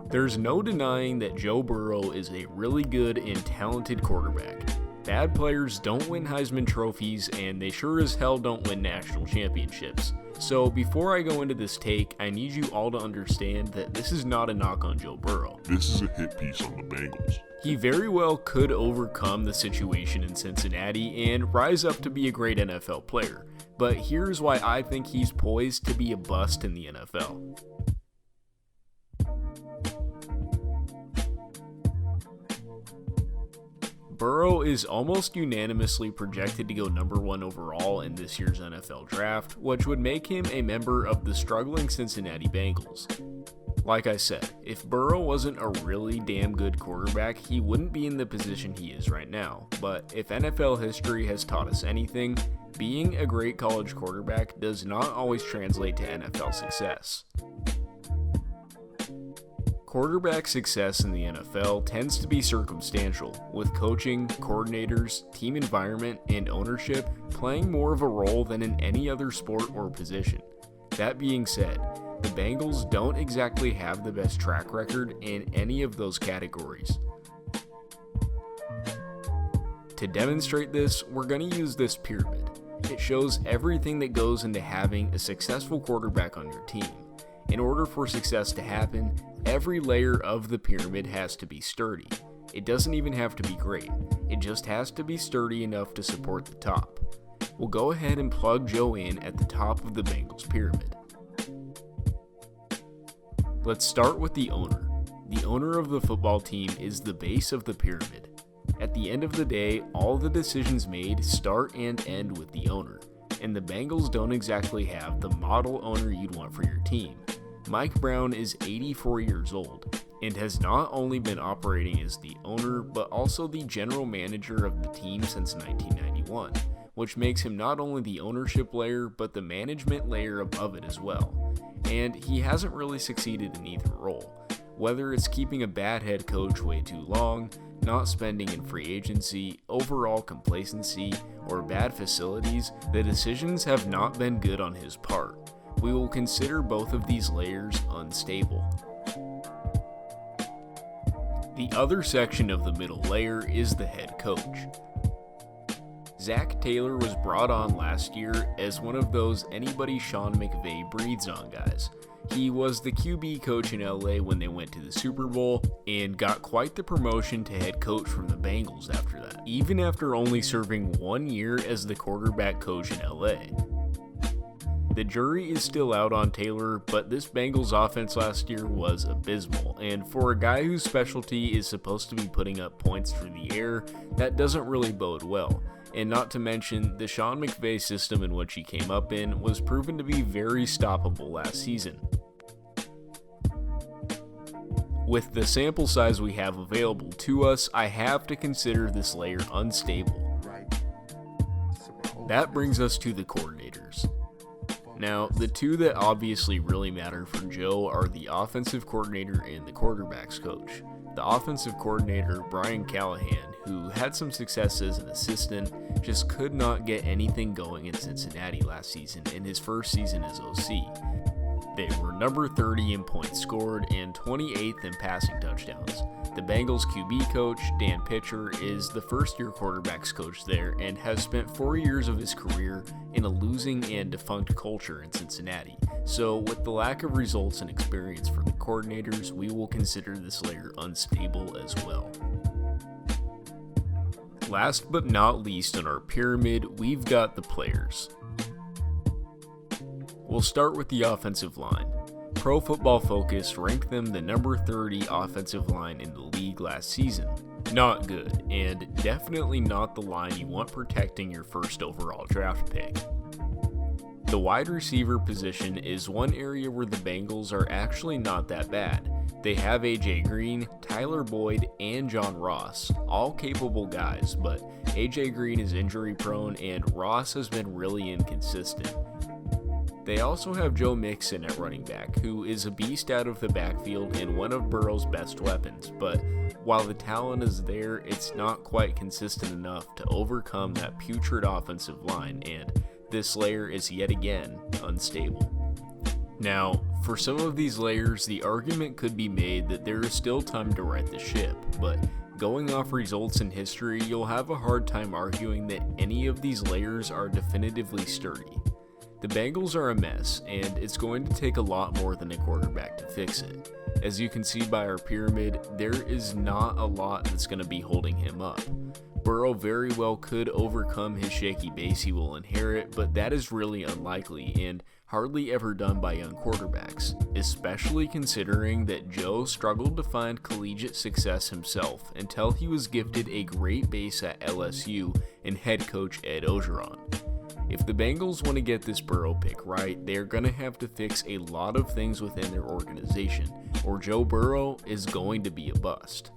There's no denying that Joe Burrow is a really good and talented quarterback. Bad players don't win Heisman trophies, and they sure as hell don't win national championships. So before I go into this take, I need you all to understand that this is not a knock on Joe Burrow. This is a hit piece on the Bengals. He very well could overcome the situation in Cincinnati and rise up to be a great NFL player. But here's why I think he's poised to be a bust in the NFL. Burrow is almost unanimously projected to go number 1 overall in this year's NFL draft, which would make him a member of the struggling Cincinnati Bengals. Like I said, if Burrow wasn't a really damn good quarterback, he wouldn't be in the position he is right now. But if NFL history has taught us anything, being a great college quarterback does not always translate to NFL success. Quarterback success in the NFL tends to be circumstantial, with coaching, coordinators, team environment, and ownership playing more of a role than in any other sport or position. That being said, the Bengals don't exactly have the best track record in any of those categories. To demonstrate this, we're going to use this pyramid. It shows everything that goes into having a successful quarterback on your team. In order for success to happen, every layer of the pyramid has to be sturdy. It doesn't even have to be great. It just has to be sturdy enough to support the top. We'll go ahead and plug Joe in at the top of the Bengals pyramid. Let's start with the owner. The owner of the football team is the base of the pyramid. At the end of the day, all the decisions made start and end with the owner. And the Bengals don't exactly have the model owner you'd want for your team. Mike Brown is 84 years old and has not only been operating as the owner but also the general manager of the team since 1991, which makes him not only the ownership layer but the management layer above it as well. And he hasn't really succeeded in either role, whether it's keeping a bad head coach way too long, not spending in free agency, overall complacency, or bad facilities. The decisions have not been good on his part. We will consider both of these layers unstable. The other section of the middle layer is the head coach. Zach Taylor was brought on last year as one of those anybody Sean McVay breathes on guys. He was the QB coach in LA when they went to the Super Bowl and got quite the promotion to head coach from the Bengals after that, even after only serving 1 year as the quarterback coach in LA. The jury is still out on Taylor, but this Bengals offense last year was abysmal, and for a guy whose specialty is supposed to be putting up points through the air, that doesn't really bode well. And not to mention, the Sean McVay system in which he came up in was proven to be very stoppable last season. With the sample size we have available to us, I have to consider this layer unstable. That brings us to the coordinators. Now, the two that obviously really matter for Joe are the offensive coordinator and the quarterback's coach. The offensive coordinator, Brian Callahan, who had some success as an assistant, just could not get anything going in Cincinnati last season in his first season as OC. They were number 30 in points scored and 28th in passing touchdowns. The Bengals QB coach, Dan Pitcher, is the first-year quarterbacks coach there and has spent 4 years of his career in a losing and defunct culture in Cincinnati. So with the lack of results and experience for the coordinators, we will consider this layer unstable as well. Last but not least on our pyramid, we've got the players. We'll start with the offensive line. Pro Football Focus ranked them the number 30 offensive line in the league last season. Not good, and definitely not the line you want protecting your first overall draft pick. The wide receiver position is one area where the Bengals are actually not that bad. They have AJ Green, Tyler Boyd, and John Ross, all capable guys, but AJ Green is injury prone and Ross has been really inconsistent. They also have Joe Mixon at running back, who is a beast out of the backfield and one of Burrow's best weapons, but while the talent is there, it's not quite consistent enough to overcome that putrid offensive line, and this layer is yet again unstable. Now, for some of these layers, the argument could be made that there is still time to right the ship, but going off results in history, you'll have a hard time arguing that any of these layers are definitively sturdy. The Bengals are a mess, and it's going to take a lot more than a quarterback to fix it. As you can see by our pyramid, there is not a lot that's going to be holding him up. Burrow very well could overcome his shaky base he will inherit, but that is really unlikely and hardly ever done by young quarterbacks, especially considering that Joe struggled to find collegiate success himself until he was gifted a great base at LSU and head coach Ed Orgeron. If the Bengals want to get this Burrow pick right, they are going to have to fix a lot of things within their organization, or Joe Burrow is going to be a bust.